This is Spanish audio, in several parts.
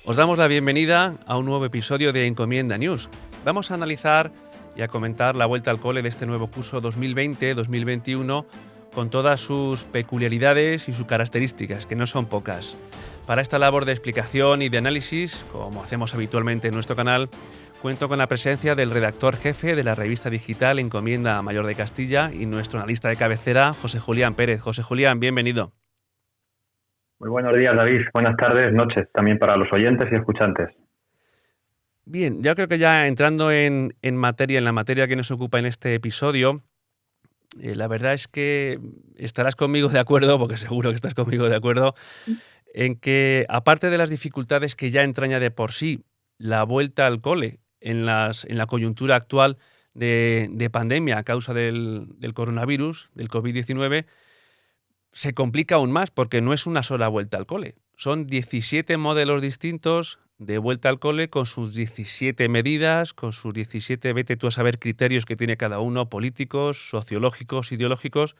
Os damos la bienvenida a un nuevo episodio de Encomienda News. Vamos a analizar y a comentar la vuelta al cole de este nuevo curso 2020-2021 con todas sus peculiaridades y sus características, que no son pocas. Para esta labor de explicación y de análisis, como hacemos habitualmente en nuestro canal, cuento con la presencia del redactor jefe de la revista digital Encomienda Mayor de Castilla y nuestro analista de cabecera, José Julián Pérez. José Julián, bienvenido. Muy buenos días, David. Buenas tardes, noches, también para los oyentes y escuchantes. Bien, yo creo que ya entrando en la materia que nos ocupa en este episodio, la verdad es que estarás conmigo de acuerdo, porque seguro que estás conmigo de acuerdo, en que aparte de las dificultades que ya entraña de por sí la vuelta al cole en la coyuntura actual de pandemia a causa del coronavirus, del COVID-19, se complica aún más porque no es una sola vuelta al cole. Son 17 modelos distintos de vuelta al cole con sus 17 medidas, con sus 17, vete tú a saber, criterios que tiene cada uno, políticos, sociológicos, ideológicos,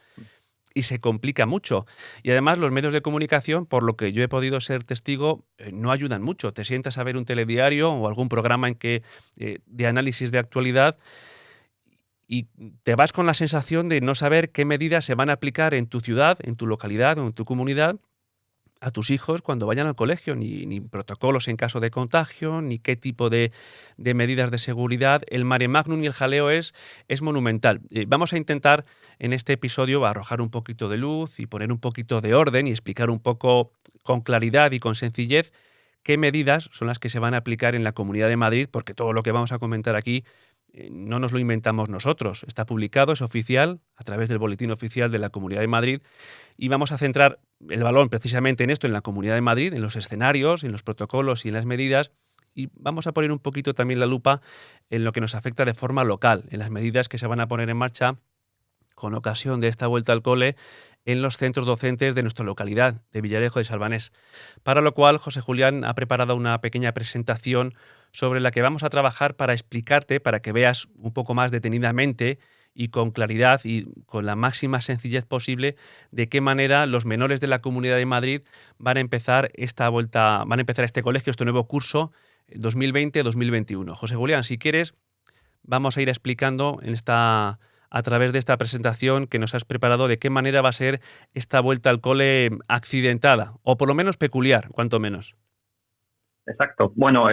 y se complica mucho. Y además los medios de comunicación, por lo que yo he podido ser testigo, no ayudan mucho. Te sientas a ver un telediario o algún programa de análisis de actualidad y te vas con la sensación de no saber qué medidas se van a aplicar en tu ciudad, en tu localidad o en tu comunidad a tus hijos cuando vayan al colegio, ni protocolos en caso de contagio, ni qué tipo de medidas de seguridad. El mare magnum y el jaleo es monumental. Vamos a intentar en este episodio arrojar un poquito de luz y poner un poquito de orden y explicar un poco con claridad y con sencillez qué medidas son las que se van a aplicar en la Comunidad de Madrid, porque todo lo que vamos a comentar aquí no nos lo inventamos nosotros. Está publicado, es oficial, a través del Boletín Oficial de la Comunidad de Madrid, y vamos a centrar el balón precisamente en esto, en la Comunidad de Madrid, en los escenarios, en los protocolos y en las medidas, y vamos a poner un poquito también la lupa en lo que nos afecta de forma local, en las medidas que se van a poner en marcha con ocasión de esta vuelta al cole en los centros docentes de nuestra localidad, de Villarejo de Salvanés. Para lo cual, José Julián ha preparado una pequeña presentación sobre la que vamos a trabajar para explicarte, para que veas un poco más detenidamente y con claridad y con la máxima sencillez posible de qué manera los menores de la Comunidad de Madrid van a empezar este colegio, este nuevo curso 2020-2021. José Julián, si quieres, vamos a ir explicando a través de esta presentación que nos has preparado de qué manera va a ser esta vuelta al cole accidentada, o por lo menos peculiar, cuanto menos. Exacto. Bueno,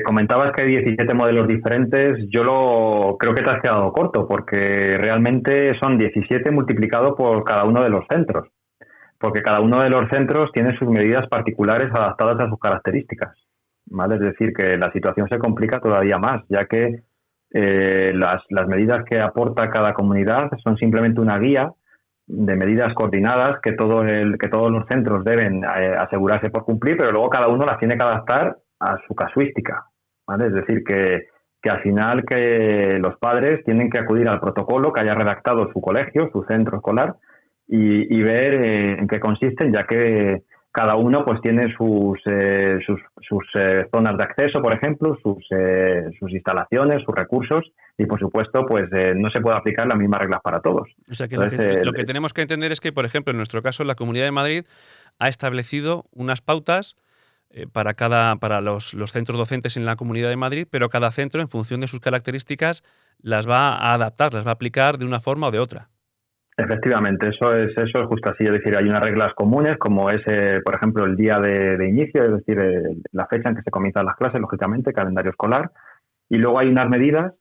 comentabas que hay 17 modelos diferentes. Creo que te has quedado corto porque realmente son 17 multiplicado por cada uno de los centros, porque cada uno de los centros tiene sus medidas particulares adaptadas a sus características, ¿vale? Es decir, que la situación se complica todavía más, ya que las medidas que aporta cada comunidad son simplemente una guía de medidas coordinadas que todos los centros deben asegurarse por cumplir, pero luego cada uno las tiene que adaptar a su casuística, ¿vale? Es decir, que al final que los padres tienen que acudir al protocolo que haya redactado su colegio, su centro escolar, y ver en qué consisten, ya que cada uno pues tiene sus zonas de acceso, por ejemplo, sus instalaciones, sus recursos, y por supuesto pues no se puede aplicar las mismas reglas para todos. O sea que Entonces, lo que tenemos que entender es que, por ejemplo, en nuestro caso, la Comunidad de Madrid ha establecido unas pautas para los centros docentes en la Comunidad de Madrid, pero cada centro, en función de sus características, las va a adaptar, las va a aplicar de una forma o de otra. Efectivamente, eso es justo así. Es decir, hay unas reglas comunes, como es, por ejemplo, el día de inicio, es decir, la fecha en que se comienzan las clases, lógicamente, calendario escolar. Y luego hay unas medidas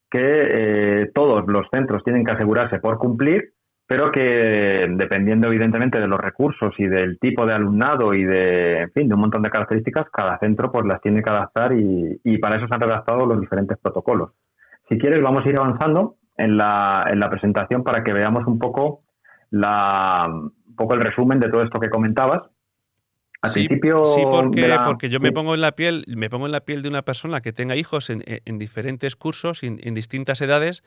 que todos los centros tienen que asegurarse por cumplir, pero que dependiendo evidentemente de los recursos y del tipo de alumnado y en fin, de un montón de características, cada centro pues las tiene que adaptar y para eso se han redactado los diferentes protocolos. Si quieres, vamos a ir avanzando en la presentación para que veamos un poco el resumen de todo esto que comentabas. Al principio porque yo me pongo en la piel de una persona que tenga hijos en diferentes cursos, en distintas edades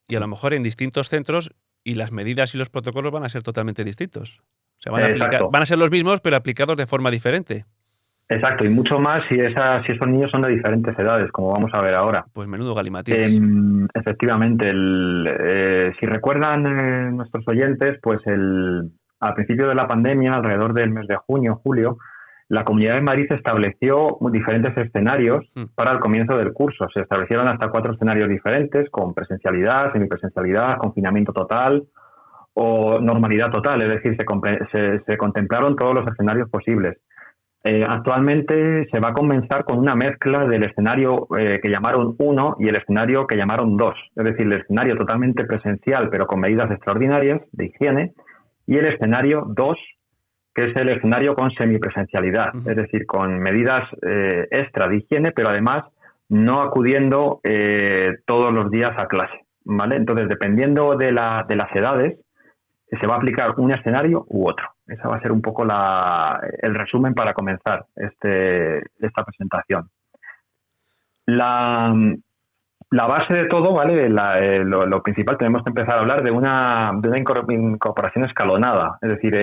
y a lo mejor en distintos centros, y las medidas y los protocolos van a ser totalmente distintos. O sea, van a ser los mismos, pero aplicados de forma diferente. Exacto, y mucho más si esos niños son de diferentes edades, como vamos a ver ahora. Pues menudo galimatías. Efectivamente, si recuerdan nuestros oyentes, pues al principio de la pandemia, alrededor del mes de junio, julio, la Comunidad de Madrid estableció diferentes escenarios Mm. para el comienzo del curso. Se establecieron hasta 4 escenarios diferentes, con presencialidad, semipresencialidad, confinamiento total o normalidad total, es decir, se contemplaron todos los escenarios posibles. Actualmente se va a comenzar con una mezcla del escenario que llamaron 1 y el escenario que llamaron 2, es decir, el escenario totalmente presencial pero con medidas extraordinarias de higiene, y el escenario 2, que es el escenario con semipresencialidad, es decir, con medidas extra de higiene, pero además no acudiendo todos los días a clase, ¿vale? Entonces, dependiendo de las edades, se va a aplicar un escenario u otro. Ese va a ser un poco el resumen para comenzar esta presentación. La base de todo, ¿vale? Lo principal, tenemos que empezar a hablar de una incorporación escalonada. Es decir,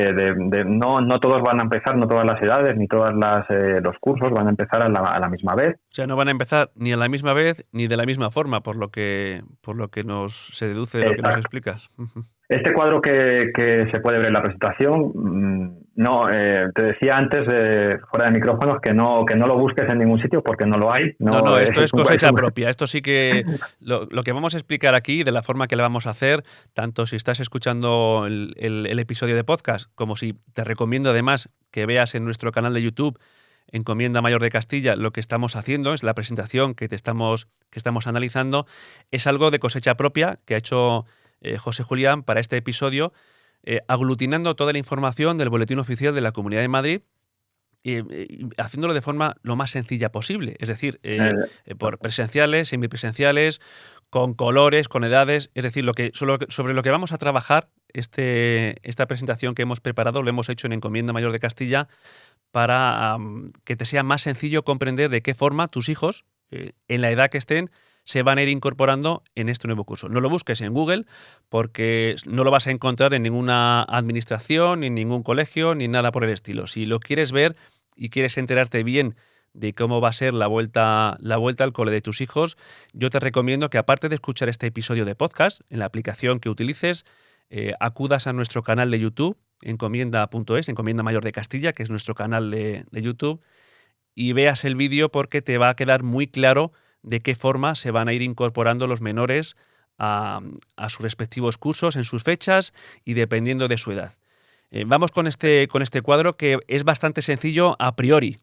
no todos van a empezar, no todas las edades, ni todos los cursos van a empezar a la misma vez. O sea, no van a empezar ni a la misma vez ni de la misma forma, por lo que se deduce de lo que nos explicas. Este cuadro que se puede ver en la presentación, te decía antes, fuera de micrófonos, que no lo busques en ningún sitio porque no lo hay. No, esto es cosecha propia. Esto sí que lo que vamos a explicar aquí, de la forma que le vamos a hacer, tanto si estás escuchando el episodio de podcast, como si te recomiendo además que veas en nuestro canal de YouTube, Encomienda Mayor de Castilla, lo que estamos haciendo, es la presentación que estamos analizando, es algo de cosecha propia que ha hecho José Julián para este episodio, aglutinando toda la información del Boletín Oficial de la Comunidad de Madrid, haciéndolo de forma lo más sencilla posible, es decir, por presenciales, semipresenciales, con colores, con edades, es decir, sobre lo que vamos a trabajar, esta presentación que hemos preparado, lo hemos hecho en Encomienda Mayor de Castilla para que te sea más sencillo comprender de qué forma tus hijos, en la edad que estén, se van a ir incorporando en este nuevo curso. No lo busques en Google porque no lo vas a encontrar en ninguna administración, ni en ningún colegio, ni nada por el estilo. Si lo quieres ver y quieres enterarte bien de cómo va a ser la vuelta al cole de tus hijos, yo te recomiendo que, aparte de escuchar este episodio de podcast, en la aplicación que utilices, acudas a nuestro canal de YouTube, encomienda.es, Encomienda Mayor de Castilla, que es nuestro canal de YouTube, y veas el vídeo porque te va a quedar muy claro de qué forma se van a ir incorporando los menores a sus respectivos cursos en sus fechas y dependiendo de su edad. Vamos con este cuadro, que es bastante sencillo a priori.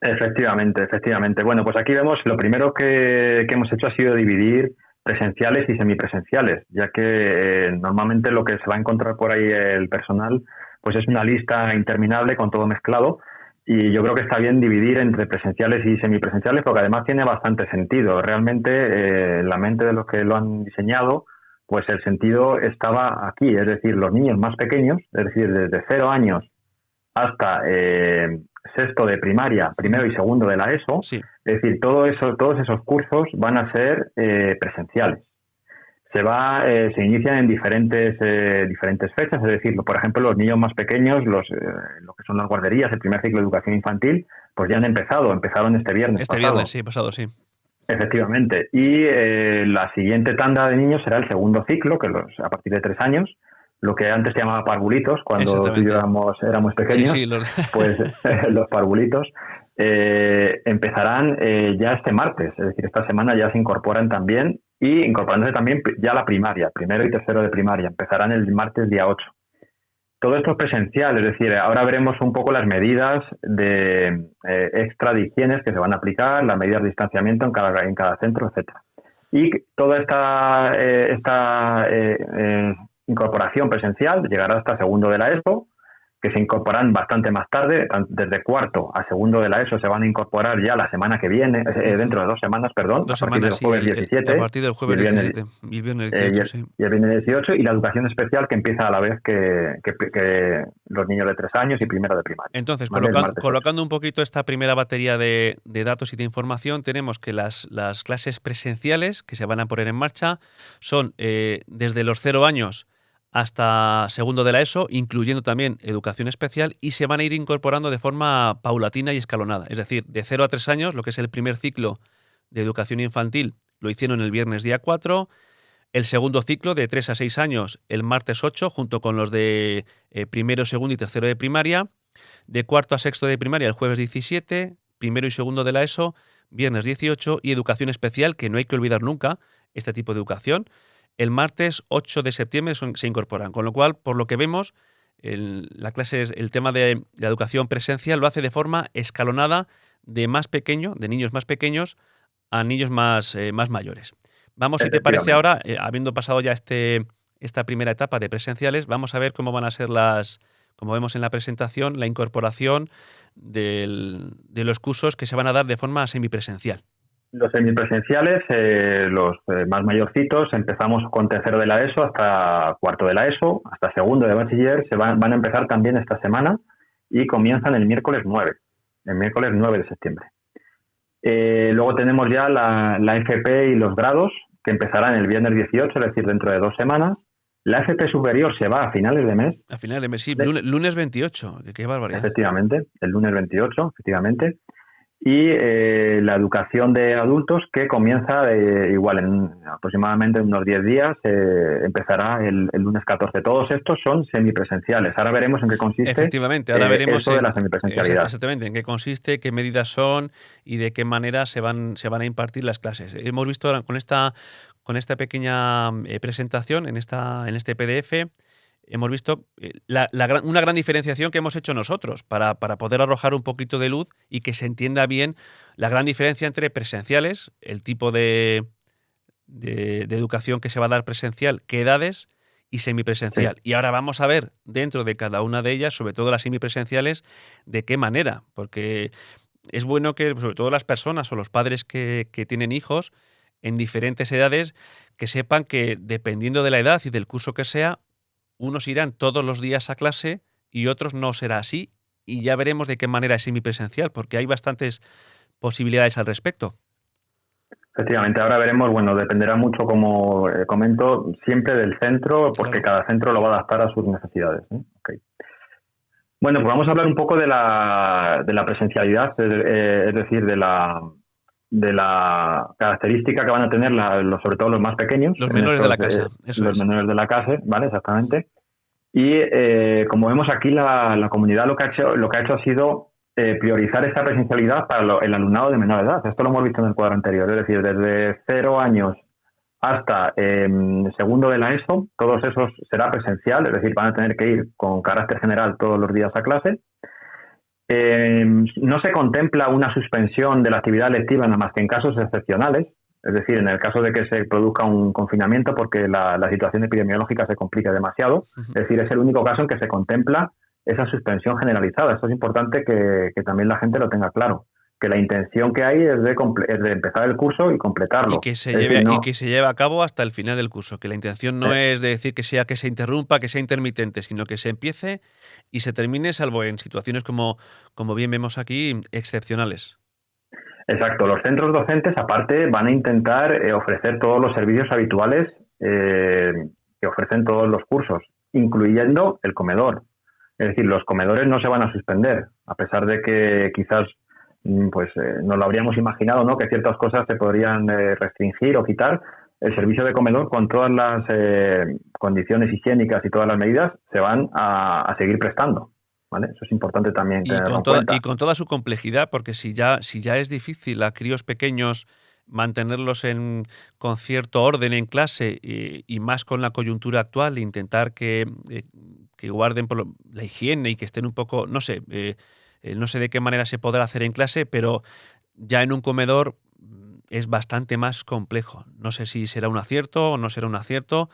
Efectivamente. Bueno, pues aquí vemos, lo primero que hemos hecho ha sido dividir presenciales y semipresenciales, ya que normalmente lo que se va a encontrar por ahí el personal pues es una lista interminable con todo mezclado, y yo creo que está bien dividir entre presenciales y semipresenciales porque además tiene bastante sentido. Realmente en la mente de los que lo han diseñado, pues el sentido estaba aquí, es decir, los niños más pequeños, es decir, desde 0 años hasta sexto de primaria, primero y segundo de la ESO, sí. Es decir, todos esos cursos van a ser presenciales. Se inician en diferentes fechas, es decir, por ejemplo, los niños más pequeños, lo que son las guarderías, el primer ciclo de educación infantil, pues ya empezaron este viernes pasado. Viernes, sí, pasado, sí. Efectivamente. Y la siguiente tanda de niños será el segundo ciclo, que a partir de 3 años, lo que antes se llamaba parvulitos, cuando tú y yo éramos pequeños, sí, pues los parvulitos empezarán ya este martes, es decir, esta semana ya se incorporan también, y incorporándose también ya la primaria, primero y tercero de primaria, empezarán el martes día 8. Todo esto es presencial, es decir, ahora veremos un poco las medidas de extra de higienes que se van a aplicar, las medidas de distanciamiento en cada centro, etcétera. Y toda esta incorporación presencial llegará hasta segundo de la ESO, que se incorporan bastante más tarde, desde cuarto a segundo de la ESO se van a incorporar ya la semana que viene, dentro de 2 semanas, perdón, a partir del jueves 17. A partir del jueves 17 y el viernes 18, sí. Y el viernes 18, y la educación especial que empieza a la vez que los niños de 3 años y primero de primaria. Entonces, colocando un poquito esta primera batería de datos y de información, tenemos que las clases presenciales que se van a poner en marcha son desde los 0 años hasta segundo de la ESO, incluyendo también educación especial, y se van a ir incorporando de forma paulatina y escalonada. Es decir, de 0 a 3 años, lo que es el primer ciclo de educación infantil, lo hicieron el viernes día 4, el segundo ciclo de 3 a 6 años el martes 8, junto con los de primero, segundo y tercero de primaria, De cuarto a sexto de primaria el jueves 17, primero y segundo de la ESO, viernes 18 y educación especial, que no hay que olvidar nunca este tipo de educación. El martes 8 de septiembre se incorporan, con lo cual, por lo que vemos, la clase, el tema de la educación presencial lo hace de forma escalonada de más pequeño, de niños más pequeños a niños más mayores. Vamos, si te parece Efectivamente. ahora, habiendo pasado ya esta primera etapa de presenciales, vamos a ver cómo van a ser como vemos en la presentación, la incorporación de los cursos que se van a dar de forma semipresencial. Los semipresenciales, los más mayorcitos, empezamos con tercero de la ESO hasta cuarto de la ESO, hasta segundo de bachiller, van a empezar también esta semana y comienzan el miércoles 9 de septiembre. Luego tenemos ya la FP y los grados, que empezarán el viernes 18, es decir, dentro de 2 semanas. La FP superior se va a finales de mes. A finales de mes, sí, lunes 28, qué barbaridad. Efectivamente, el lunes 28, efectivamente. Y la educación de adultos, que comienza igual en aproximadamente unos 10 días, empezará el lunes 14. Todos estos son semipresenciales. Ahora veremos en qué consiste. Efectivamente, ahora veremos eso de la semipresencialidad. Exactamente, en qué consiste, qué medidas son y de qué manera se van a impartir las clases. Hemos visto con esta pequeña presentación, en este PDF, hemos visto una gran diferenciación que hemos hecho nosotros para poder arrojar un poquito de luz y que se entienda bien la gran diferencia entre presenciales, el tipo de educación que se va a dar presencial, qué edades, y semipresencial. Sí. Y ahora vamos a ver dentro de cada una de ellas, sobre todo las semipresenciales, de qué manera, porque es bueno que sobre todo las personas o los padres que tienen hijos en diferentes edades, que sepan que dependiendo de la edad y del curso que sea, unos irán todos los días a clase y otros no será así, y ya veremos de qué manera es semipresencial, porque hay bastantes posibilidades al respecto. Efectivamente, ahora veremos, bueno, dependerá mucho, como comento, siempre del centro, porque claro, cada centro lo va a adaptar a sus necesidades. Okay. Bueno, pues vamos a hablar un poco de la presencialidad, es decir, de la característica que van a tener sobre todo los más pequeños. Los menores de la casa. Los menores de la casa, ¿vale? Exactamente. Y como vemos aquí, la comunidad lo que ha hecho ha sido priorizar esta presencialidad para el alumnado de menor edad. Esto lo hemos visto en el cuadro anterior, es decir, desde 0 años hasta segundo de la ESO, todos esos será presencial, es decir, van a tener que ir con carácter general todos los días a clase. No se contempla una suspensión de la actividad lectiva nada más que en casos excepcionales, es decir, en el caso de que se produzca un confinamiento porque la situación epidemiológica se complica demasiado. Es decir, es el único caso en que se contempla esa suspensión generalizada. Esto es importante que también la gente lo tenga claro, que la intención que hay es de empezar el curso y completarlo. Y que se lleve a cabo hasta el final del curso, que la intención no es de decir que se interrumpa, que sea intermitente, sino que se empiece y se termine, salvo en situaciones como bien vemos aquí, excepcionales. Exacto. Los centros docentes, aparte, van a intentar ofrecer todos los servicios habituales que ofrecen todos los cursos, incluyendo el comedor. Es decir, los comedores no se van a suspender, a pesar de que quizás nos lo habríamos imaginado, ¿no?, que ciertas cosas se podrían restringir o quitar. El servicio de comedor, con todas las condiciones higiénicas y todas las medidas, se van a seguir prestando. ¿Vale? Eso es importante también tenerlo en cuenta. Y con toda su complejidad, porque si ya es difícil a críos pequeños mantenerlos con cierto orden en clase y más con la coyuntura actual, de intentar que guarden la higiene y que estén un poco, no sé de qué manera se podrá hacer en clase, pero ya en un comedor es bastante más complejo. No sé si será un acierto o no será un acierto,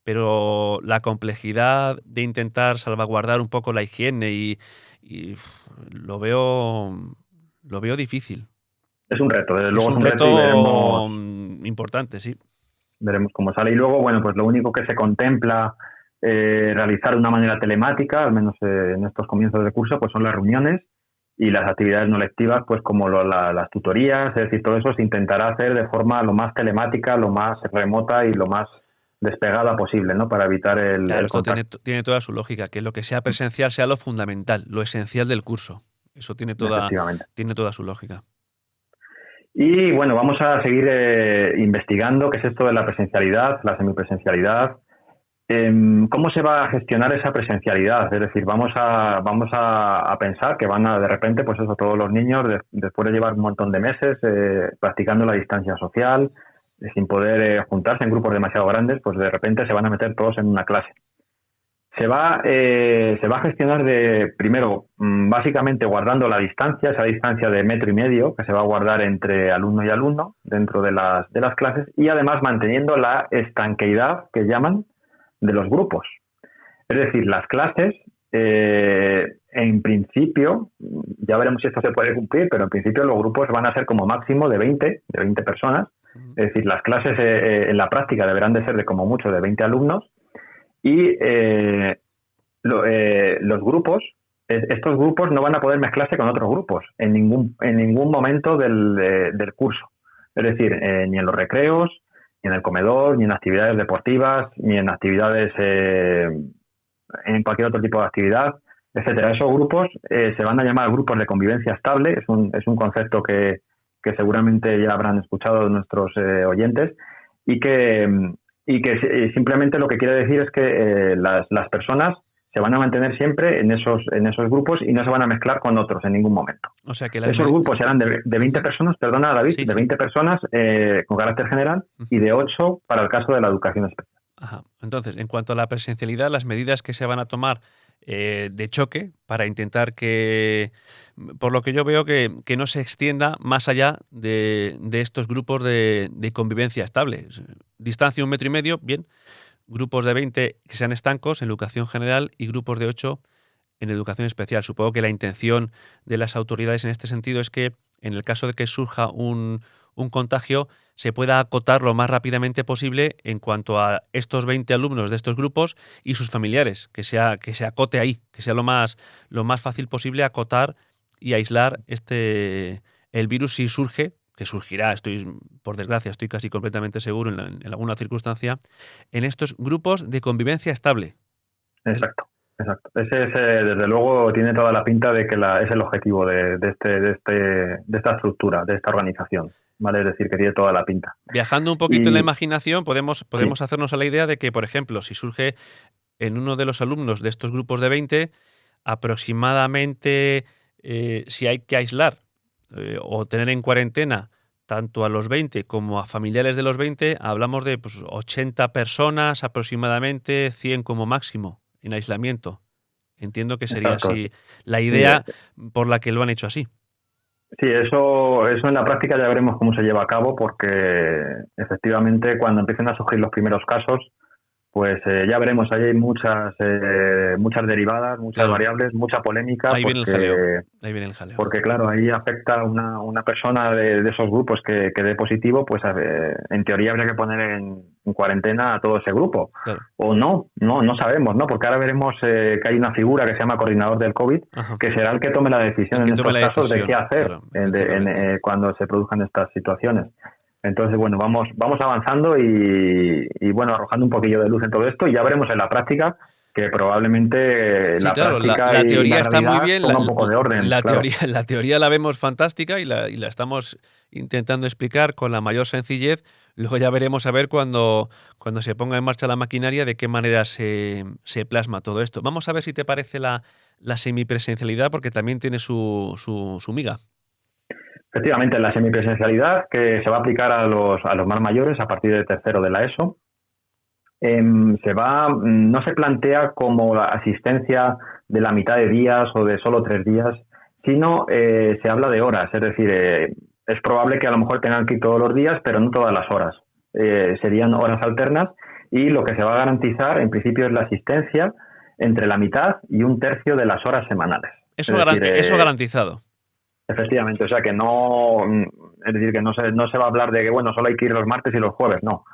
pero la complejidad de intentar salvaguardar un poco la higiene y lo veo difícil. Es un reto, desde luego es un reto y veremos, importante, sí. Veremos cómo sale. Y luego, bueno, pues lo único que se contempla realizar de una manera telemática, al menos en estos comienzos de curso, pues son las reuniones y las actividades no lectivas, pues como las tutorías, es decir, todo eso se intentará hacer de forma lo más telemática, lo más remota y lo más despegada posible, ¿no?, para evitar el contacto. Tiene toda su lógica, que lo que sea presencial sea lo fundamental, lo esencial del curso. Eso tiene toda su lógica. Y bueno, vamos a seguir investigando qué es esto de la presencialidad, la semipresencialidad. ¿cómo se va a gestionar esa presencialidad? Es decir, vamos a pensar que van a, de repente, pues eso, todos los niños, después de llevar un montón de meses practicando la distancia social, sin poder juntarse en grupos demasiado grandes, pues de repente se van a meter todos en una clase. Se va a gestionar primero, básicamente guardando la distancia, esa distancia de 1,5 metros que se va a guardar entre alumno y alumno dentro de las clases, y además manteniendo la estanqueidad que llaman de los grupos. Es decir, las clases, en principio, ya veremos si esto se puede cumplir, pero en principio los grupos van a ser como máximo de 20 personas. Es decir, las clases en la práctica deberán de ser de como mucho de 20 alumnos, y los grupos, estos grupos no van a poder mezclarse con otros grupos en ningún momento del curso. Es decir, ni en los recreos, ni en el comedor, ni en actividades deportivas, ni en actividades, en cualquier otro tipo de actividad, etcétera. Esos grupos se van a llamar grupos de convivencia estable. Es un concepto que seguramente ya habrán escuchado nuestros oyentes, y que simplemente lo que quiere decir es que las personas se van a mantener siempre en esos grupos y no se van a mezclar con otros en ningún momento. O sea que esos grupos serán de 20 personas, perdona David, sí, de 20 personas con carácter general, y de 8 para el caso de la educación especial. Ajá. Entonces, en cuanto a la presencialidad, las medidas que se van a tomar de choque para intentar que, por lo que yo veo, que no se extienda más allá de estos grupos de convivencia estable. Distancia 1,5 metros, bien. Grupos de 20 que sean estancos en educación general y grupos de 8 en educación especial. Supongo que la intención de las autoridades en este sentido es que, en el caso de que surja un contagio, se pueda acotar lo más rápidamente posible en cuanto a estos 20 alumnos de estos grupos y sus familiares, que se acote ahí, que sea lo más fácil posible acotar y aislar el virus si surge, que surgirá, por desgracia, estoy casi completamente seguro en alguna circunstancia, en estos grupos de convivencia estable. Exacto. Ese desde luego tiene toda la pinta de que es el objetivo de esta estructura, de esta organización. ¿Vale? Es decir, que tiene toda la pinta. Viajando un poquito en la imaginación, podemos hacernos a la idea de que, por ejemplo, si surge en uno de los alumnos de estos grupos de 20, aproximadamente, si hay que aislar o tener en cuarentena tanto a los 20 como a familiares de los 20, hablamos de 80 personas aproximadamente, 100 como máximo en aislamiento. Entiendo que sería así la idea por la que lo han hecho así. Sí, eso en la práctica ya veremos cómo se lleva a cabo, porque efectivamente cuando empiecen a surgir los primeros casos, pues ya veremos. Ahí hay muchas derivadas, muchas variables, mucha polémica. Ahí viene el jaleo. Porque claro, ahí afecta una persona de esos grupos que dé positivo, pues en teoría habría que poner en cuarentena a todo ese grupo. Claro. O no sabemos, ¿no? Porque ahora veremos que hay una figura que se llama coordinador del COVID, que será el que tome la decisión en estos casos de qué hacer cuando se produzcan estas situaciones. Entonces, bueno, vamos avanzando y bueno, arrojando un poquillo de luz en todo esto, y ya veremos en la práctica que probablemente la teoría está muy bien, un poco de orden. La teoría la vemos fantástica y la estamos intentando explicar con la mayor sencillez. Luego ya veremos a ver cuando se ponga en marcha la maquinaria de qué manera se plasma todo esto. Vamos a ver si te parece la semipresencialidad, porque también tiene su miga. Efectivamente, la semipresencialidad, que se va a aplicar a los más mayores a partir del tercero de la ESO, no se plantea como la asistencia de la mitad de días o de solo 3 días, sino se habla de horas. Es decir, es probable que a lo mejor tengan que ir todos los días, pero no todas las horas. Serían horas alternas, y lo que se va a garantizar en principio es la asistencia entre la mitad y 1/3 de las horas semanales. Eso garantizado. Efectivamente, o sea que es decir, que no se va a hablar de que solo hay que ir los martes y los jueves, no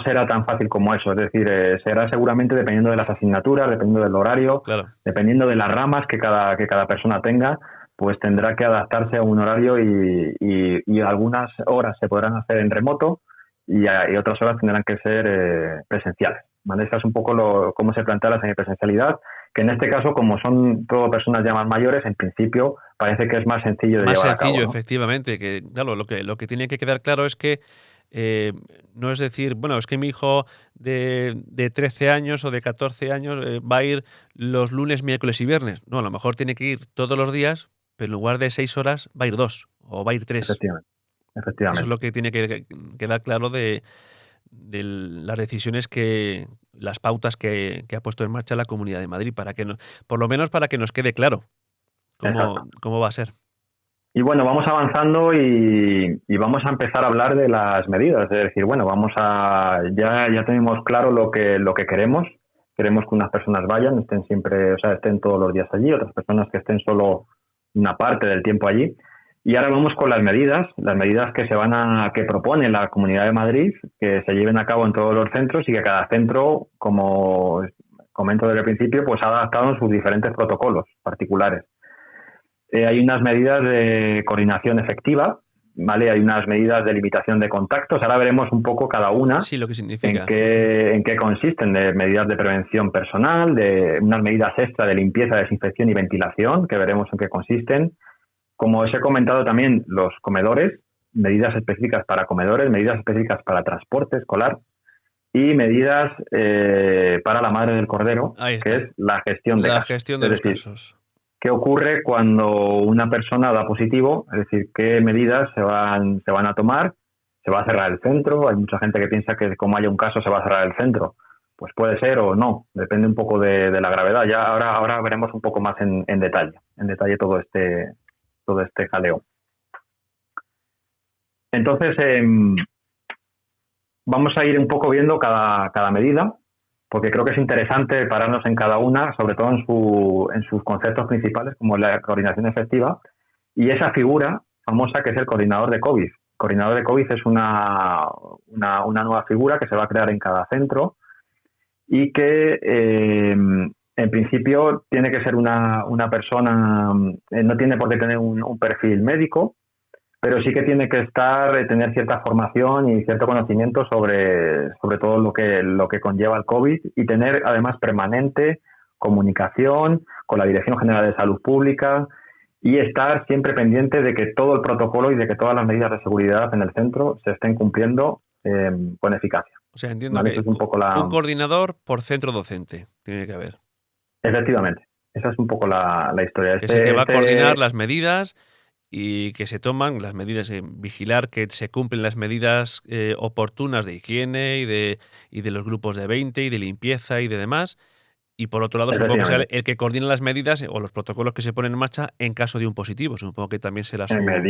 será tan fácil como eso. Es decir, será seguramente dependiendo de las asignaturas, dependiendo del horario, claro, dependiendo de las ramas que cada persona tenga, pues tendrá que adaptarse a un horario, y algunas horas se podrán hacer en remoto y otras horas tendrán que ser presenciales. ¿Vale? Esa es un poco cómo se plantea la semipresencialidad, que en este caso, como son todo personas ya más mayores, en principio parece que es más sencillo de llevar a cabo, ¿no? Efectivamente. Que, claro, lo que tiene que quedar claro es que Eh, no es decir, bueno, es que mi hijo de 13 años o de 14 años va a ir los lunes, miércoles y viernes. No, a lo mejor tiene que ir todos los días, pero en lugar de 6 horas va a ir 2 o va a ir 3. Efectivamente, Eso es lo efectivamente. que tiene que quedar claro de las decisiones las pautas que ha puesto en marcha la Comunidad de Madrid, para que por lo menos para que nos quede claro Exacto. cómo va a ser. Y bueno, vamos avanzando y vamos a empezar a hablar de las medidas. Es decir, bueno, ya tenemos claro lo que queremos. Queremos que unas personas vayan, estén siempre, o sea, estén todos los días allí, otras personas que estén solo una parte del tiempo allí. Y ahora vamos con las medidas que propone la Comunidad de Madrid, que se lleven a cabo en todos los centros y que cada centro, como comento desde el principio, pues ha adaptado sus diferentes protocolos particulares. Hay unas medidas de coordinación efectiva, ¿vale? Hay unas medidas de limitación de contactos. Ahora veremos un poco cada una Sí, lo que significa. en qué consisten, de medidas de prevención personal, de unas medidas extra de limpieza, desinfección y ventilación, que veremos en qué consisten. Como os he comentado también, los comedores, medidas específicas para comedores, medidas específicas para transporte escolar y medidas para la madre del cordero, Ahí que está. es la gestión de La casos. gestión de Es los decir, casos. ¿qué ocurre cuando una persona da positivo? Es decir, ¿qué medidas se van a tomar? ¿Se va a cerrar el centro? Hay mucha gente que piensa que como haya un caso se va a cerrar el centro. Pues puede ser o no, depende un poco de la gravedad. Ya ahora veremos un poco más en detalle todo este jaleo. Entonces, vamos a ir un poco viendo cada medida, porque creo que es interesante pararnos en cada una, sobre todo en sus conceptos principales, como la coordinación efectiva, y esa figura famosa que es el coordinador de COVID. El coordinador de COVID es una nueva figura que se va a crear en cada centro y que en principio tiene que ser una persona, no tiene por qué tener un perfil médico, pero sí que tiene que tener cierta formación y cierto conocimiento sobre todo lo que conlleva el COVID y tener además permanente comunicación con la Dirección General de Salud Pública y estar siempre pendiente de que todo el protocolo y de que todas las medidas de seguridad en el centro se estén cumpliendo con eficacia. O sea, entiendo ¿Vale? que Eso es un poco un coordinador por centro docente tiene que haber. Efectivamente, esa es un poco la historia. Que es el que va a coordinar las medidas y que se toman las medidas, vigilar que se cumplen las medidas oportunas de higiene y de los grupos de 20 y de limpieza y de demás. Y por otro lado, supongo que será Efectivamente. el que coordina las medidas o los protocolos que se ponen en marcha en caso de un positivo. Supongo que también será su labor.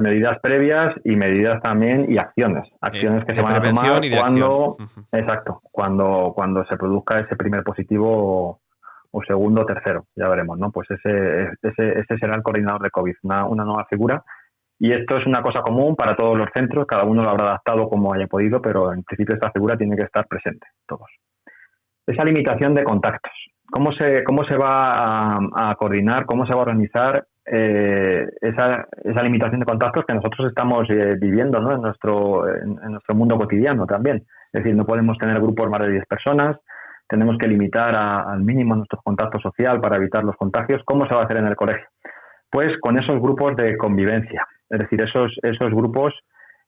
Medidas previas y medidas también y acciones. Acciones que se De van a prevención tomar y de acción. Ujú. cuando se produzca ese primer positivo o segundo o tercero. Ya veremos, ¿no? Pues ese será el coordinador de COVID, una nueva figura. Y esto es una cosa común para todos los centros, cada uno lo habrá adaptado como haya podido, pero en principio esta figura tiene que estar presente, todos. Esa limitación de contactos. ¿Cómo se va a coordinar, cómo se va a organizar esa limitación de contactos que nosotros estamos viviendo, ¿no? en nuestro mundo cotidiano también? Es decir, no podemos tener grupos más de 10 personas, tenemos que limitar al mínimo nuestro contacto social para evitar los contagios. ¿Cómo se va a hacer en el colegio? Pues con esos grupos de convivencia, es decir, esos grupos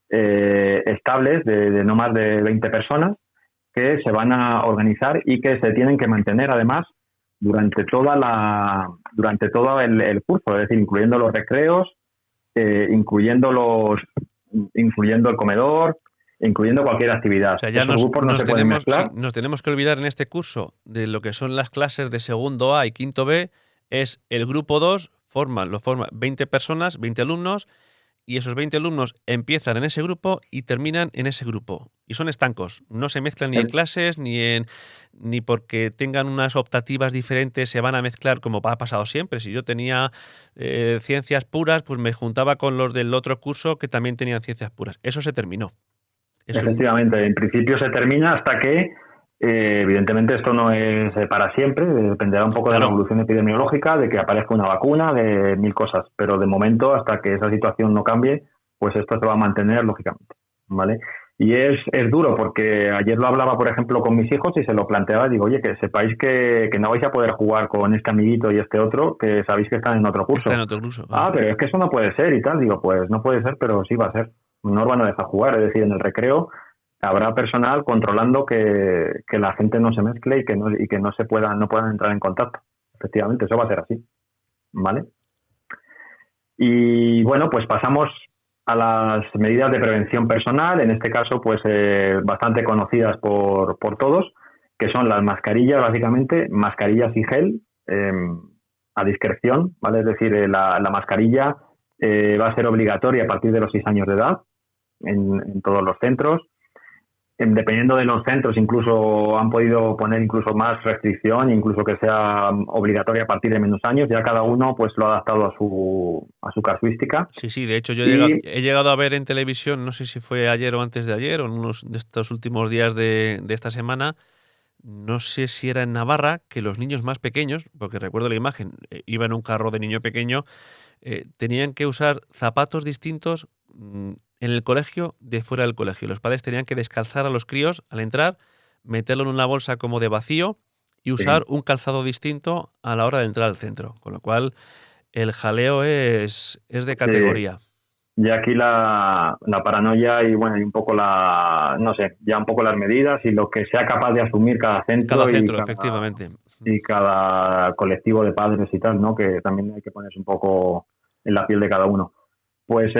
estables de no más de 20 personas, que se van a organizar y que se tienen que mantener además durante todo el curso, es decir, incluyendo los recreos, incluyendo el comedor, incluyendo cualquier actividad. O sea, ya Esos grupos no se pueden mezclar. nos tenemos que olvidar en este curso de lo que son las clases de segundo A y quinto B. Es el grupo 2, lo forman 20 personas, 20 alumnos, y esos 20 alumnos empiezan en ese grupo y terminan en ese grupo. Y son estancos. No se mezclan ni en clases, ni porque tengan unas optativas diferentes se van a mezclar como ha pasado siempre. Si yo tenía ciencias puras, pues me juntaba con los del otro curso que también tenían ciencias puras. Eso se terminó. Efectivamente, en principio se termina hasta que, evidentemente, esto no es para siempre, dependerá un poco de la evolución epidemiológica, de que aparezca una vacuna, de mil cosas, pero de momento, hasta que esa situación no cambie, pues esto se va a mantener, lógicamente, ¿vale? Y es duro, porque ayer lo hablaba, por ejemplo, con mis hijos y se lo planteaba, digo, oye, que sepáis que no vais a poder jugar con este amiguito y este otro, que sabéis que están en otro curso. Está en otro curso. Pero es que eso no puede ser y tal, digo, pues no puede ser, pero sí va a ser. Norma no deja jugar, es decir, en el recreo habrá personal controlando que la gente no se mezcle y que no puedan entrar en contacto. Efectivamente, eso va a ser así, ¿vale? Y bueno, pues pasamos a las medidas de prevención personal, en este caso, pues bastante conocidas por todos, que son las mascarillas, básicamente, mascarillas y gel a discreción, ¿vale? Es decir, la mascarilla va a ser obligatoria a partir de los 6 años de edad en todos los centros. Dependiendo de los centros, incluso han podido poner incluso más restricción, incluso que sea obligatoria a partir de menos años. Ya cada uno pues lo ha adaptado a su casuística. Sí, de hecho yo Y he llegado a ver en televisión, no sé si fue ayer o antes de ayer, o en unos de estos últimos días de esta semana, no sé si era en Navarra, que los niños más pequeños, porque recuerdo la imagen, iba en un carro de niño pequeño, tenían que usar zapatos distintos en el colegio de fuera del colegio. Los padres tenían que descalzar a los críos al entrar, meterlo en una bolsa como de vacío y usar sí, un calzado distinto a la hora de entrar al centro. Con lo cual, el jaleo es de sí. categoría. Ya aquí la paranoia y bueno, y un poco no sé, ya un poco las medidas y lo que sea capaz de asumir cada Cada centro centro, efectivamente. y cada colectivo de padres y tal, ¿no? Que también hay que ponerse un poco en la piel de cada uno. Pues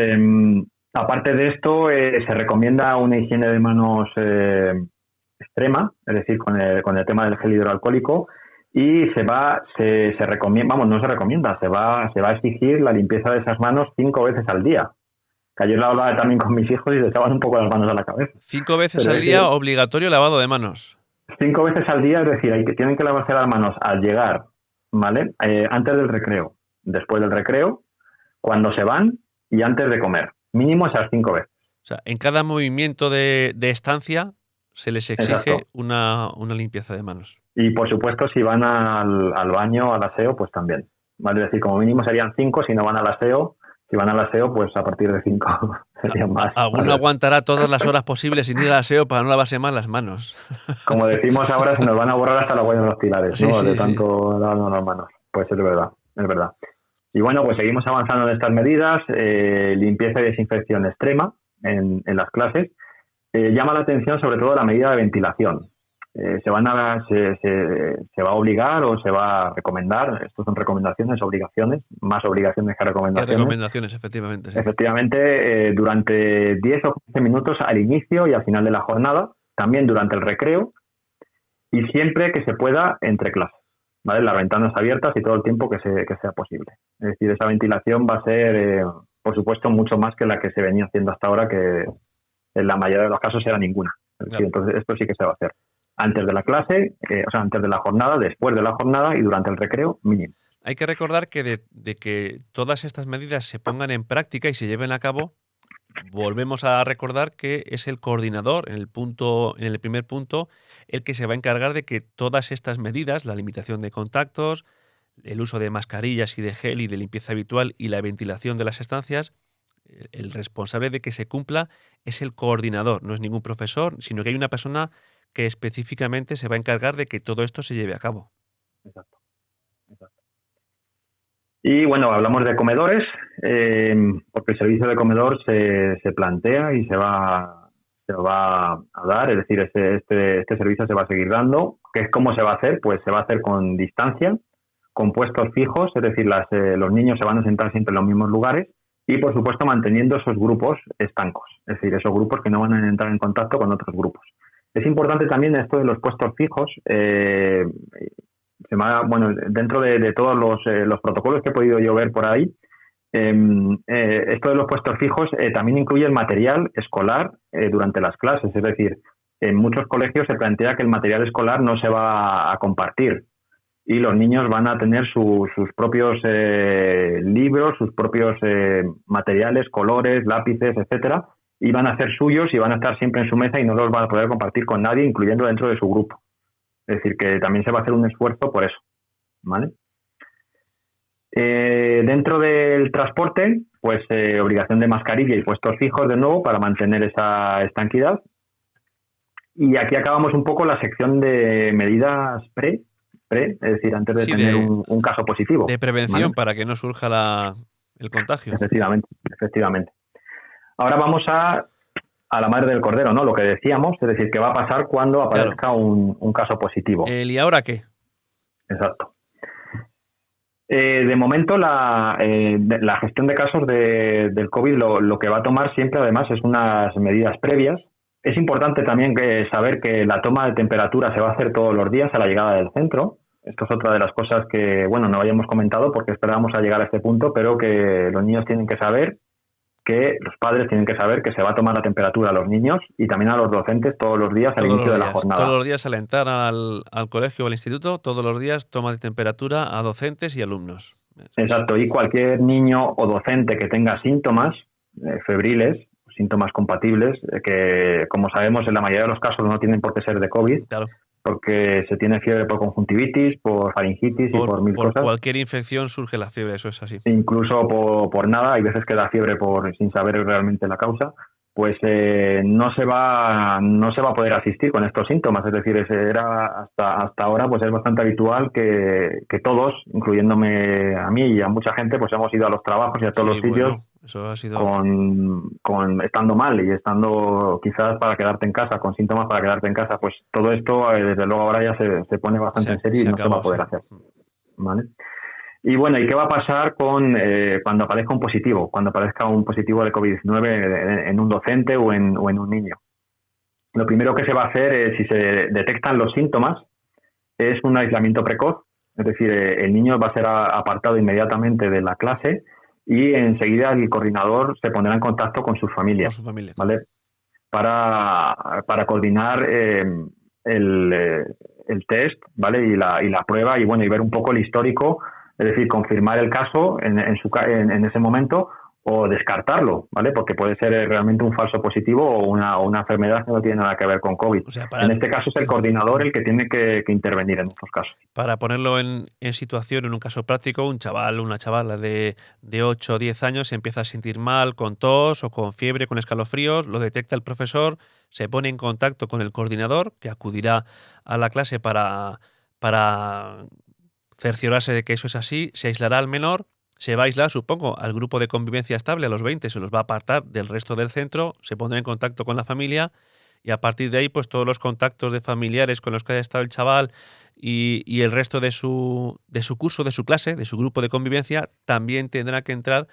aparte de esto, se recomienda una higiene de manos extrema, es decir, con el tema del gel hidroalcohólico, y se recomienda, vamos, no se recomienda, se va a exigir la limpieza de esas manos 5 veces al día. Que ayer la hablaba también con mis hijos y se echaban un poco las manos a la cabeza. 5 veces Pero al es día, que obligatorio lavado de manos. 5 veces al día, es decir, tienen que lavarse las manos al llegar, ¿vale? Antes del recreo, después del recreo, cuando se van y antes de comer. Mínimo esas 5 veces. O sea, en cada movimiento de estancia se les exige Exacto. una limpieza de manos. Y por supuesto, si van al baño, al aseo, pues también. ¿Vale? Es decir, como mínimo serían 5, si no van al aseo, si van al aseo, pues a partir de 5 serían más. Alguno ¿Vale? aguantará todas las horas posibles sin ir al aseo para no lavarse más las manos. Como decimos ahora, se nos van a borrar hasta las huellas de los pilares, Sí, ¿no? De sí, sí. tanto lavarnos las manos. Pues es verdad, es verdad. Y bueno, pues seguimos avanzando en estas medidas. Limpieza y desinfección extrema en las clases. Llama la atención sobre todo la medida de ventilación. Se va a obligar o se va a recomendar, estos son recomendaciones, obligaciones, más obligaciones que Qué recomendaciones. recomendaciones, efectivamente, sí. Efectivamente, durante 10 o 15 minutos al inicio y al final de la jornada, también durante el recreo y siempre que se pueda entre clases, ¿vale? Las ventanas abiertas y todo el tiempo que sea posible. Es decir, esa ventilación va a ser, por supuesto, mucho más que la que se venía haciendo hasta ahora, que en la mayoría de los casos era ninguna. Es decir, Claro. entonces esto sí que se va a hacer. Antes de la clase, o sea, antes de la jornada, después de la jornada y durante el recreo, mínimo. Hay que recordar que de que todas estas medidas se pongan en práctica y se lleven a cabo, volvemos a recordar que es el coordinador en el primer punto, el que se va a encargar de que todas estas medidas, la limitación de contactos, el uso de mascarillas y de gel y de limpieza habitual y la ventilación de las estancias, el responsable de que se cumpla es el coordinador, no es ningún profesor, sino que hay una persona que específicamente se va a encargar de que todo esto se lleve a cabo. Exacto, exacto. Y bueno, hablamos de comedores, porque el servicio de comedor se plantea y se va a dar, es decir, este servicio se va a seguir dando. ¿Cómo se va a hacer? Pues se va a hacer con distancia, con puestos fijos, es decir, los niños se van a sentar siempre en los mismos lugares y, por supuesto, manteniendo esos grupos estancos, es decir, esos grupos que no van a entrar en contacto con otros grupos. Es importante también esto de los puestos fijos. Bueno, dentro de todos los protocolos que he podido yo ver por ahí, esto de los puestos fijos también incluye el material escolar durante las clases. Es decir, en muchos colegios se plantea que el material escolar no se va a compartir y los niños van a tener sus propios libros, sus propios materiales, colores, lápices, etcétera, y van a ser suyos y van a estar siempre en su mesa y no los van a poder compartir con nadie, incluyendo dentro de su grupo. Es decir, que también se va a hacer un esfuerzo por eso, ¿vale? Dentro del transporte, pues obligación de mascarilla y puestos fijos de nuevo para mantener esa estanquidad. Y aquí acabamos un poco la sección de medidas es decir, antes de Sí, tener un caso positivo, de ¿vale? prevención para que no surja el contagio. Efectivamente, efectivamente. Ahora vamos a la madre del cordero, ¿no? Lo que decíamos, es decir, qué va a pasar cuando Claro. aparezca un caso positivo. ¿Y ahora qué? Exacto. De momento, la gestión de casos del COVID lo que va a tomar siempre, además, es unas medidas previas. Es importante también saber que la toma de temperatura se va a hacer todos los días a la llegada del centro. Esto es otra de las cosas que, bueno, no habíamos comentado porque esperábamos a llegar a este punto, pero que los niños tienen que saber, que los padres tienen que saber que se va a tomar la temperatura a los niños y también a los docentes todos los días al inicio de la jornada. Todos los días al entrar al colegio o al instituto, todos los días toma de temperatura a docentes y alumnos. Exacto, y cualquier niño o docente que tenga síntomas febriles, síntomas compatibles, que como sabemos en la mayoría de los casos no tienen por qué ser de COVID, claro, porque se tiene fiebre por conjuntivitis, por faringitis y por mil cosas. Por cualquier infección surge la fiebre, eso es así. Incluso por nada, hay veces que da fiebre sin saber realmente la causa, pues no se va a poder asistir con estos síntomas. Es decir, hasta ahora pues es bastante habitual que todos, incluyéndome a mí y a mucha gente, pues hemos ido a los trabajos y a todos los sitios. Bueno, eso ha sido... con estando mal y estando quizás para quedarte en casa, con síntomas para quedarte en casa, pues todo esto desde luego ahora ya se pone bastante en serio y no se va a poder hacer. ¿Vale? Y bueno, ¿y qué va a pasar cuando aparezca un positivo? Cuando aparezca un positivo de COVID-19 en un docente o en un niño. Lo primero que se va a hacer, si se detectan los síntomas, es un aislamiento precoz. Es decir, el niño va a ser apartado inmediatamente de la clase y enseguida el coordinador se pondrá en contacto con sus familias, ¿vale? Para coordinar el test, ¿vale? Y la prueba y bueno, y ver un poco el histórico, es decir, confirmar el caso en ese momento o descartarlo, ¿vale? Porque puede ser realmente un falso positivo o una enfermedad que no tiene nada que ver con COVID. O sea, en este caso es el coordinador el que tiene que intervenir en estos casos. Para ponerlo en situación, en un caso práctico, un chaval, una chavala de 8 o 10 años se empieza a sentir mal, con tos o con fiebre, con escalofríos, lo detecta el profesor, se pone en contacto con el coordinador, que acudirá a la clase para cerciorarse de que eso es así, se aislará al menor, se va a aislar, supongo, al grupo de convivencia estable, a los 20, se los va a apartar del resto del centro, se pondrá en contacto con la familia y a partir de ahí, pues todos los contactos de familiares con los que haya estado el chaval y el resto de su curso, de su clase, de su grupo de convivencia, también tendrá que entrar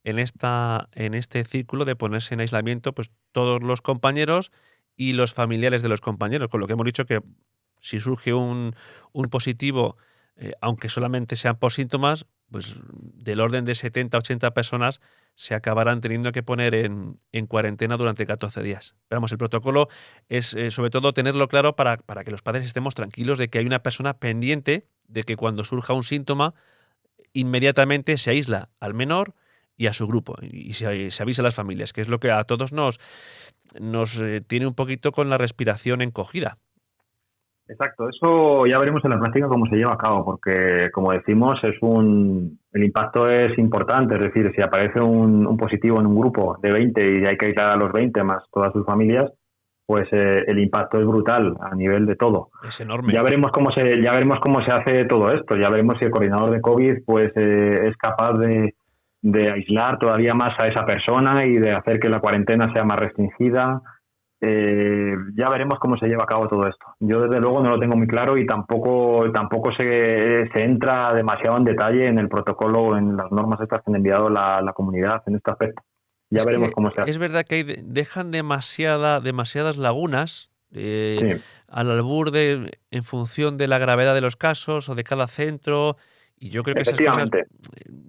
en este círculo de ponerse en aislamiento, pues todos los compañeros y los familiares de los compañeros, con lo que hemos dicho que si surge un positivo, aunque solamente sean por síntomas, pues del orden de 70 80 personas se acabarán teniendo que poner en cuarentena durante 14 días. Pero vamos, el protocolo es sobre todo tenerlo claro para que los padres estemos tranquilos de que hay una persona pendiente de que cuando surja un síntoma, inmediatamente se aísla al menor y a su grupo y se avisa a las familias, que es lo que a todos nos tiene un poquito con la respiración encogida. Exacto, eso ya veremos en la práctica cómo se lleva a cabo, porque como decimos, el impacto es importante, es decir, si aparece un positivo en un grupo de 20 y hay que aislar a los 20 más todas sus familias, pues el impacto es brutal a nivel de todo. Es enorme. Ya veremos cómo se hace todo esto, ya veremos si el coordinador de COVID pues es capaz de aislar todavía más a esa persona y de hacer que la cuarentena sea más restringida. Ya veremos cómo se lleva a cabo todo esto. Yo desde luego no lo tengo muy claro y tampoco se entra demasiado en detalle en el protocolo o en las normas estas que han enviado la comunidad en este aspecto. Ya veremos cómo se hace. Es verdad que dejan demasiadas lagunas Sí. al albur en función de la gravedad de los casos o de cada centro. Y yo creo que esas cosas...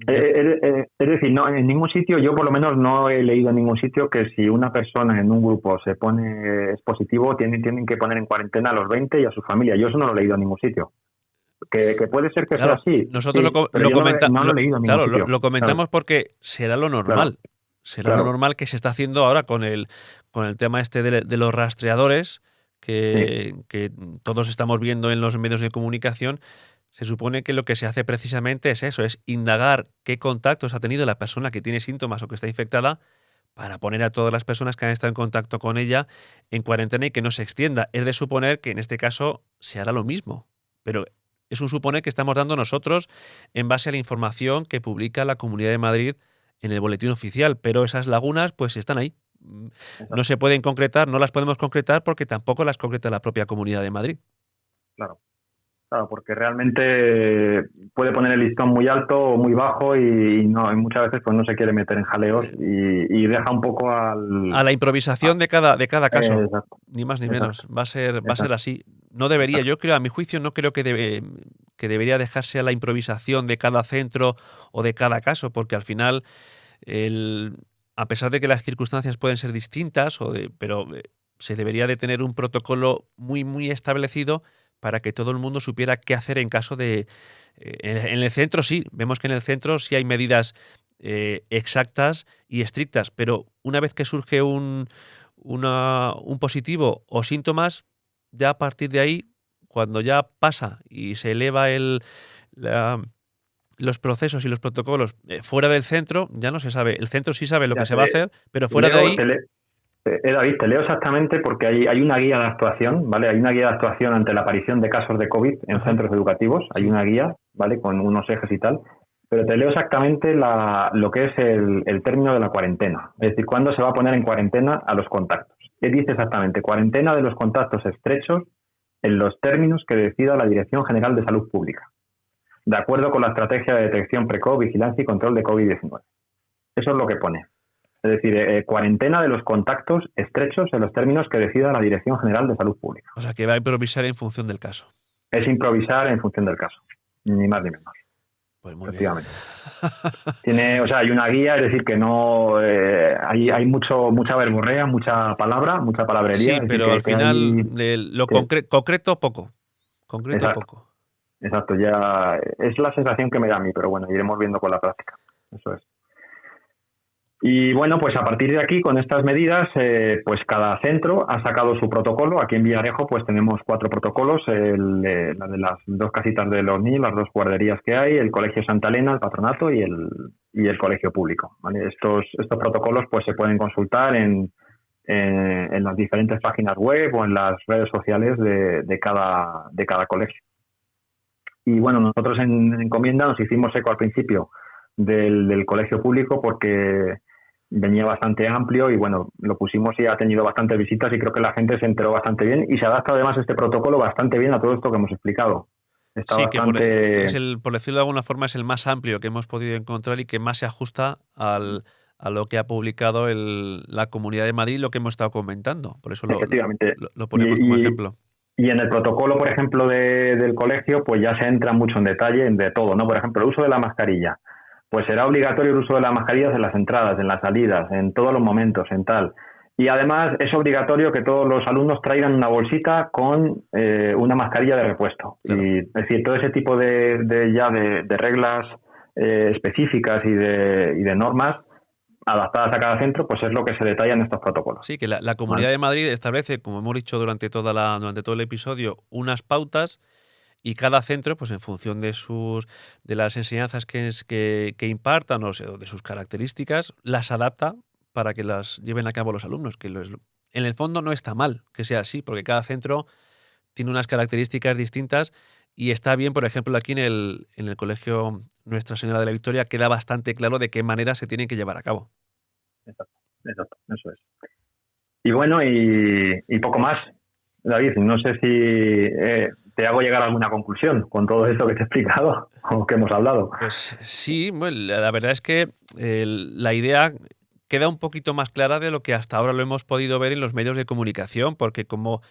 Es decir, no, en ningún sitio, yo por lo menos no he leído en ningún sitio que si una persona en un grupo es positivo, tienen que poner en cuarentena a los 20 y a su familia. Yo eso no lo he leído en ningún sitio. Que puede ser que sea así. Nosotros sí, no lo he leído en ningún sitio. Lo comentamos porque será lo normal. Será lo normal que se está haciendo ahora con el tema este de los rastreadores que todos estamos viendo en los medios de comunicación. Se supone que lo que se hace precisamente es eso, es indagar qué contactos ha tenido la persona que tiene síntomas o que está infectada para poner a todas las personas que han estado en contacto con ella en cuarentena y que no se extienda. Es de suponer que en este caso se hará lo mismo, pero es un suponer que estamos dando nosotros en base a la información que publica la Comunidad de Madrid en el boletín oficial, pero esas lagunas pues están ahí. no exacto, se pueden concretar, no las podemos concretar porque tampoco las concreta la propia Comunidad de Madrid. claro. Claro, porque realmente puede poner el listón muy alto o muy bajo y no, y muchas veces pues no se quiere meter en jaleos Eh, y deja un poco a la improvisación de cada caso, exacto, ni más ni exacto, menos. Va a ser exacto, así. No debería, exacto. yo creo, a mi juicio, no creo que debería dejarse a la improvisación de cada centro o de cada caso, porque al final, el, a pesar de que las circunstancias pueden ser distintas, pero se debería de tener un protocolo muy, muy establecido para que todo el mundo supiera qué hacer en caso de... en el centro sí, vemos que en el centro sí hay medidas exactas y estrictas, pero una vez que surge un positivo o síntomas, ya a partir de ahí, cuando ya pasa y se eleva la- los procesos y los protocolos fuera del centro, ya no se sabe. El centro sí sabe lo que Ya se va a hacer, pero te fuera de leo, ahí, David, te leo exactamente porque hay una guía de actuación, ¿vale? Hay una guía de actuación ante la aparición de casos de COVID en ajá, centros educativos, hay sí, una guía, ¿vale? Con unos ejes y tal, pero te leo exactamente lo que es el término de la cuarentena, es bien. decir, cuándo se va a poner en cuarentena a los contactos. Dice exactamente, cuarentena de los contactos estrechos en los términos que decida la Dirección General de Salud Pública, de acuerdo con la estrategia de detección precoz, vigilancia y control de COVID-19. Eso es lo que pone. Es decir, cuarentena de los contactos estrechos en los términos que decida la Dirección General de Salud Pública. O sea, que va a improvisar en función del caso. Es improvisar en función del caso, ni más ni menos, Pues muy bien. efectivamente. O sea, hay una guía, es decir, que no hay mucha verborrea, mucha palabra, mucha palabrería, Sí, es decir, pero al que final hay lo que, concreto poco. Concreto exacto, poco. exacto, ya es la sensación que me da a mí, pero bueno, iremos viendo con la práctica. Eso es. Y bueno, pues a partir de aquí, con estas medidas, pues cada centro ha sacado su protocolo. Aquí en Villarejo, pues tenemos 4 protocolos: la de las 2 casitas de los niños, las 2 guarderías que hay, el Colegio Santa Elena, el patronato y el colegio público, ¿vale? Estos protocolos pues se pueden consultar en las diferentes páginas web o en las redes sociales de cada colegio. Y bueno, nosotros en Encomienda nos hicimos eco al principio del colegio público porque venía bastante amplio y bueno, lo pusimos y ha tenido bastantes visitas y creo que la gente se enteró bastante bien y se adapta además este protocolo bastante bien a todo esto que hemos explicado. Está Sí, que es bastante, por decirlo de alguna forma, es el más amplio que hemos podido encontrar y que más se ajusta a lo que ha publicado la Comunidad de Madrid, lo que hemos estado comentando. Por eso lo, efectivamente. lo- lo ponemos como Y, y, ejemplo. y en el protocolo, por ejemplo, del colegio, pues ya se entra mucho en detalle de todo, ¿no? Por ejemplo, el uso de la mascarilla. Pues será obligatorio el uso de las mascarillas en las entradas, en las salidas, en todos los momentos, en tal. Y además es obligatorio que todos los alumnos traigan una bolsita con una mascarilla de repuesto. Claro. Y es decir, todo ese tipo de reglas específicas y de normas adaptadas a cada centro, pues es lo que se detalla en estos protocolos. Sí, que la ¿Vale? Comunidad de Madrid establece, como hemos dicho durante todo el episodio, unas pautas y cada centro, pues en función de las enseñanzas que impartan o de sus características, las adapta para que las lleven a cabo los alumnos, en el fondo no está mal que sea así, porque cada centro tiene unas características distintas y está bien, por ejemplo, aquí en el colegio Nuestra Señora de la Victoria queda bastante claro de qué manera se tienen que llevar a cabo. Exacto, exacto, eso es. Y bueno, y poco más. David, no sé si te hago llegar a alguna conclusión con todo esto que te he explicado o que hemos hablado. Pues sí, bueno, la verdad es que la idea queda un poquito más clara de lo que hasta ahora lo hemos podido ver en los medios de comunicación, porque como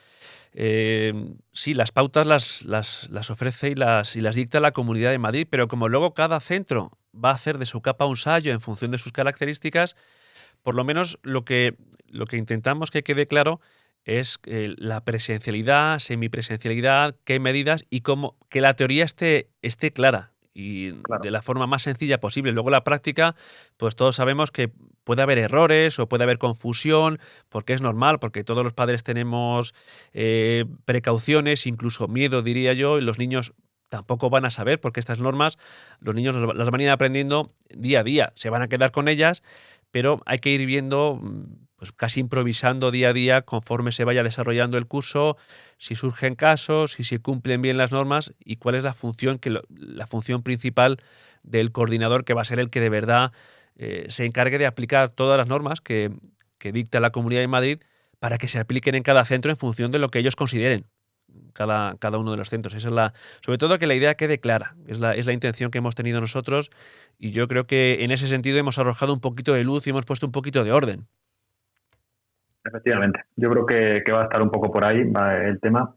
sí, las pautas las ofrece y las dicta la Comunidad de Madrid, pero como luego cada centro va a hacer de su capa un sayo en función de sus características, por lo menos lo que intentamos que quede claro es la presencialidad, semipresencialidad, qué medidas y cómo que la teoría esté clara y de Claro, la forma más sencilla posible. Luego la práctica, pues todos sabemos que puede haber errores o puede haber confusión, porque es normal, porque todos los padres tenemos precauciones, incluso miedo, diría yo, y los niños tampoco van a saber, porque estas normas los niños las van a ir aprendiendo día a día, se van a quedar con ellas, pero hay que ir viendo, pues casi improvisando día a día conforme se vaya desarrollando el curso, si surgen casos, si se cumplen bien las normas y cuál es la función principal del coordinador, que va a ser el que de verdad se encargue de aplicar todas las normas que dicta la Comunidad de Madrid para que se apliquen en cada centro en función de lo que ellos consideren, cada uno de los centros. Esa es sobre todo que la idea quede clara, es la intención que hemos tenido nosotros, y yo creo que en ese sentido hemos arrojado un poquito de luz y hemos puesto un poquito de orden. Efectivamente, yo creo que va a estar un poco por ahí el tema.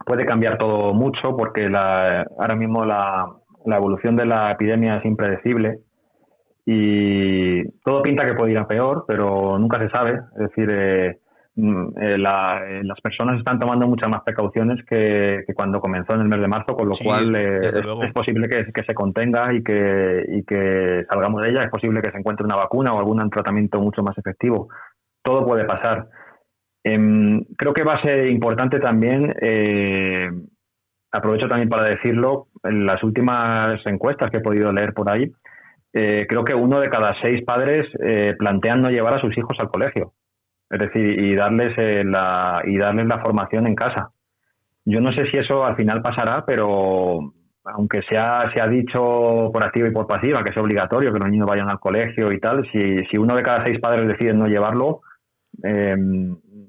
Puede cambiar todo mucho porque ahora mismo la evolución de la epidemia es impredecible y todo pinta que puede ir a peor, pero nunca se sabe. Es decir, las personas están tomando muchas más precauciones que cuando comenzó en el mes de marzo, con lo Sí, cual desde luego. es posible que se contenga y que salgamos de ella. Es posible que se encuentre una vacuna o algún tratamiento mucho más efectivo. Todo puede pasar. Creo que va a ser importante también, aprovecho también para decirlo, en las últimas encuestas que he podido leer por ahí, creo que 1 de cada 6 padres plantean no llevar a sus hijos al colegio, es decir, y darles la formación en casa. Yo no sé si eso al final pasará, pero aunque se ha dicho por activa y por pasiva que es obligatorio que los niños vayan al colegio y tal, si 1 de cada 6 padres deciden no llevarlo,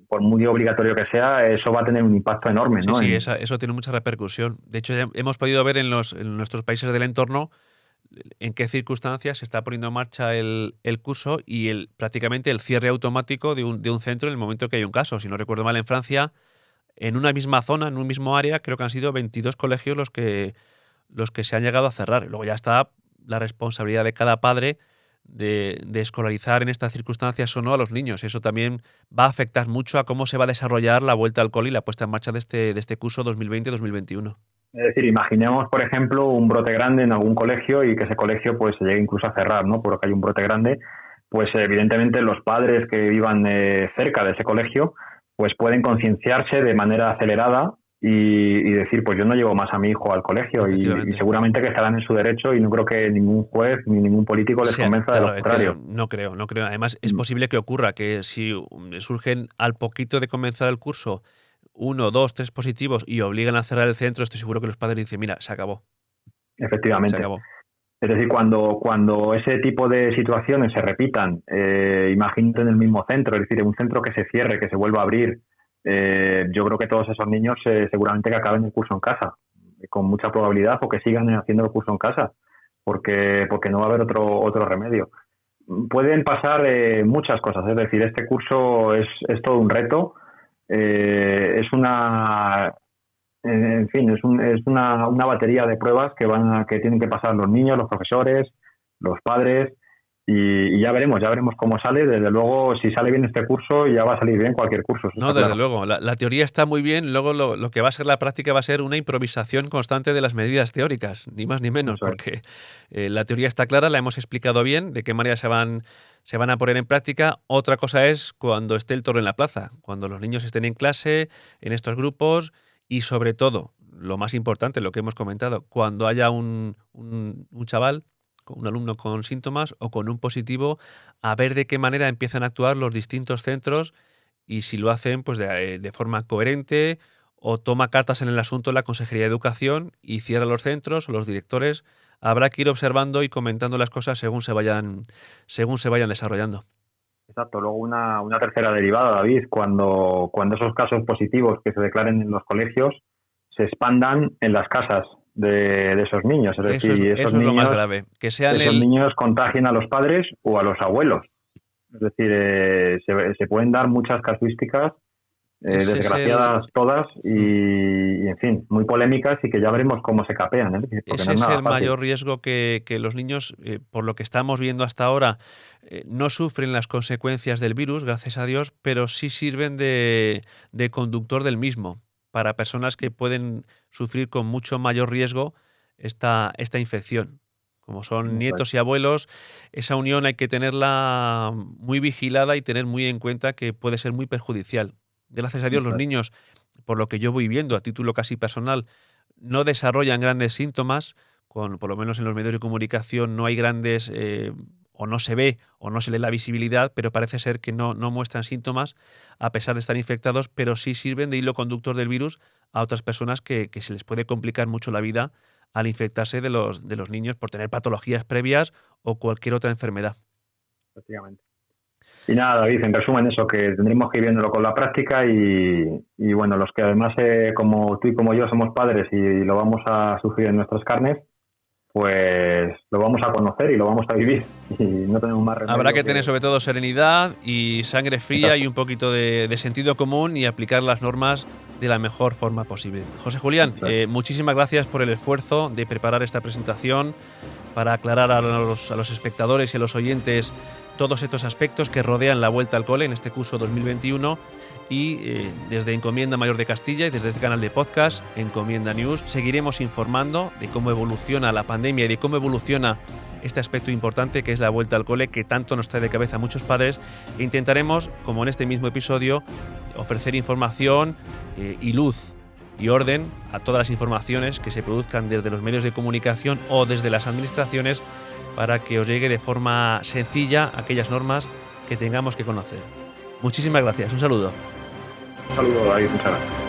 por muy obligatorio que sea, eso va a tener un impacto enorme, ¿no? Sí, eso tiene mucha repercusión. De hecho, ya hemos podido ver en nuestros países del entorno en qué circunstancias se está poniendo en marcha el curso y prácticamente el cierre automático de un centro en el momento que hay un caso. Si no recuerdo mal, en Francia, en una misma zona, en un mismo área, creo que han sido 22 colegios los que se han llegado a cerrar. Luego ya está la responsabilidad de cada padre de escolarizar en estas circunstancias o no a los niños. Eso también va a afectar mucho a cómo se va a desarrollar la vuelta al cole y la puesta en marcha de este curso 2020-2021. Es decir, imaginemos, por ejemplo, un brote grande en algún colegio y que ese colegio pues se llegue incluso a cerrar, ¿no? Porque hay un brote grande, pues evidentemente los padres que vivan cerca de ese colegio pues pueden concienciarse de manera acelerada y decir, pues yo no llevo más a mi hijo al colegio y seguramente que estarán en su derecho y no creo que ningún juez ni ningún político les convenza de lo contrario. No creo. Además, es posible que ocurra que si surgen al poquito de comenzar el curso 1, 2, 3 positivos y obligan a cerrar el centro, estoy seguro que los padres dicen, mira, se acabó. Efectivamente. Se acabó. Es decir, cuando ese tipo de situaciones se repitan, imagínate en el mismo centro, es decir, en un centro que se cierre, que se vuelva a abrir, yo creo que todos esos niños seguramente que acaben el curso en casa, con mucha probabilidad, o que sigan haciendo el curso en casa, porque no va a haber otro remedio. Pueden pasar muchas cosas, es decir, este curso es todo un reto, es una... En fin, es una batería de pruebas que tienen que pasar los niños, los profesores, los padres y ya veremos cómo sale. Desde luego, si sale bien este curso, ya va a salir bien cualquier curso. No, desde luego. La teoría está muy bien. Luego lo que va a ser la práctica va a ser una improvisación constante de las medidas teóricas, ni más ni menos, porque la teoría está clara, la hemos explicado bien, de qué manera se van a poner en práctica. Otra cosa es cuando esté el toro en la plaza, cuando los niños estén en clase, en estos grupos y sobre todo, lo más importante, lo que hemos comentado, cuando haya un chaval, un alumno con síntomas o con un positivo, a ver de qué manera empiezan a actuar los distintos centros y si lo hacen pues de forma coherente o toma cartas en el asunto la Consejería de Educación y cierra los centros o los directores. Habrá que ir observando y comentando las cosas según se vayan desarrollando. Exacto. Luego una tercera derivada, David, cuando esos casos positivos que se declaren en los colegios se expandan en las casas de esos niños. Es decir, eso es lo más grave. Que sean esos niños contagien a los padres o a los abuelos. Es decir, se pueden dar muchas casuísticas, desgraciadas todas y, en fin, muy polémicas y que ya veremos cómo se capean. Ese es el mayor riesgo que los niños, por lo que estamos viendo hasta ahora, no sufren las consecuencias del virus, gracias a Dios, pero sí sirven de conductor del mismo para personas que pueden sufrir con mucho mayor riesgo esta infección. Como son nietos y abuelos, esa unión hay que tenerla muy vigilada y tener muy en cuenta que puede ser muy perjudicial. Gracias a Dios los niños, por lo que yo voy viendo a título casi personal, no desarrollan grandes síntomas, por lo menos en los medios de comunicación no hay grandes, o no se ve o no se le da visibilidad, pero parece ser que no muestran síntomas a pesar de estar infectados, pero sí sirven de hilo conductor del virus a otras personas que se les puede complicar mucho la vida al infectarse de los niños por tener patologías previas o cualquier otra enfermedad. Efectivamente. Y nada, David, en resumen eso, que tendremos que ir viéndolo con la práctica y bueno, los que además como tú y como yo somos padres y lo vamos a sufrir en nuestras carnes, pues lo vamos a conocer y lo vamos a vivir y no tenemos más remedio. Habrá que tener sobre todo serenidad y sangre fría. Exacto. Y un poquito de sentido común y aplicar las normas de la mejor forma posible. José Julián, muchísimas gracias por el esfuerzo de preparar esta presentación para aclarar a los espectadores y a los oyentes todos estos aspectos que rodean la vuelta al cole en este curso 2021. Y desde Encomienda Mayor de Castilla y desde este canal de podcast, Encomienda News, seguiremos informando de cómo evoluciona la pandemia y de cómo evoluciona este aspecto importante que es la vuelta al cole, que tanto nos trae de cabeza a muchos padres. E intentaremos, como en este mismo episodio, ofrecer información y luz y orden a todas las informaciones que se produzcan desde los medios de comunicación o desde las administraciones para que os llegue de forma sencilla aquellas normas que tengamos que conocer. Muchísimas gracias. Un saludo. Un saludo, David. Muchas gracias.